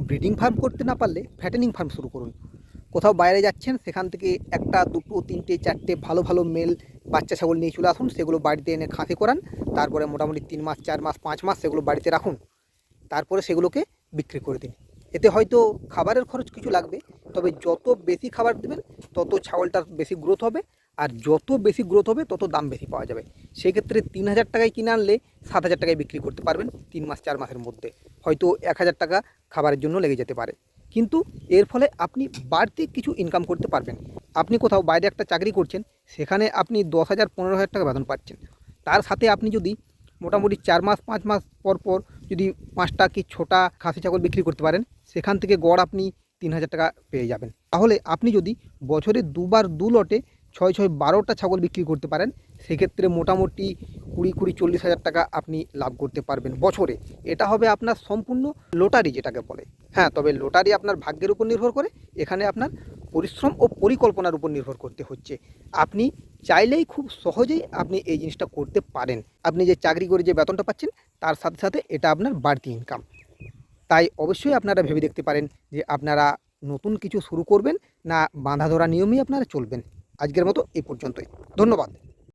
Breeding farm করতে না পারলে ফ্যাটেনিং ফার্ম শুরু করুন। কোথাও বাইরে যাচ্ছেন, সেখান থেকে একটা, দুটো, তিনটে, চারটে ভালো ভালো মেল বাচ্চা ছাগল নিয়ে চলে আসুন। সেগুলো বাড়িতে এনে খাসি করান। তারপরে মোটামুটি 3 মাস, 4 মাস, 5 মাস সেগুলো বাড়িতে রাখুন। তারপরে সেগুলোকে বিক্রি করে দিন। এতে হয়তো খাবারের খরচ কিছু লাগবে, তবে যত বেশি খাবার দেবেন তত ছাগলটার বেশি গ্রোথ হবে, আর যত বেশি গ্রোথ হবে তত দাম বেশি পাওয়া যাবে। সেক্ষেত্রে 3,000 টাকায় কিনে আনলে 7,000 টাকায় বিক্রি করতে পারবেন 3 মাস 4 মাসের মধ্যে। হয়তো 1,000 টাকা খাবারের জন্য লেগে যেতে পারে, কিন্তু এর ফলে আপনি বাড়তি কিছু ইনকাম করতে পারবেন। আপনি কোথাও বাইরে একটা চাকরি করছেন, সেখানে আপনি 10,000 15,000 টাকা বেতন পাচ্ছেন। তার সাথে আপনি যদি মোটামুটি 4 মাস 5 মাস পর পর যদি 5টা কি 6টা খাসি ছাগল বিক্রি করতে পারেন, সেখান থেকে গড় আপনি 3,000 টাকা পেয়ে যাবেন। তাহলে আপনি যদি বছরে দুবার 2 লটে 6 12টা ছাগল বিক্রি করতে পারেন, সেক্ষেত্রে মোটামুটি 20-40,000 টাকা আপনি লাভ করতে পারবেন বছরে। এটা হবে আপনার সম্পূর্ণ লটারি যেটাকে বলে। হ্যাঁ, তবে লটারি আপনার ভাগ্যের উপর নির্ভর করে। এখানে আপনার পরিশ্রম ও পরিকল্পনার উপর নির্ভর করতে হচ্ছে। আপনি চাইলেই খুব সহজেই আপনি এই জিনিসটা করতে পারেন। আপনি যে চাকরি করে যে বেতনটা পাচ্ছেন, তার সাথে সাথে এটা আপনার বাড়তি ইনকাম। তাই অবশ্যই আপনারা ভেবে দেখতে পারেন যে আপনারা নতুন কিছু শুরু করবেন, না বাঁধা ধরা নিয়মেই আপনারা চলবেন। আজকের মতো এই পর্যন্তই। ধন্যবাদ।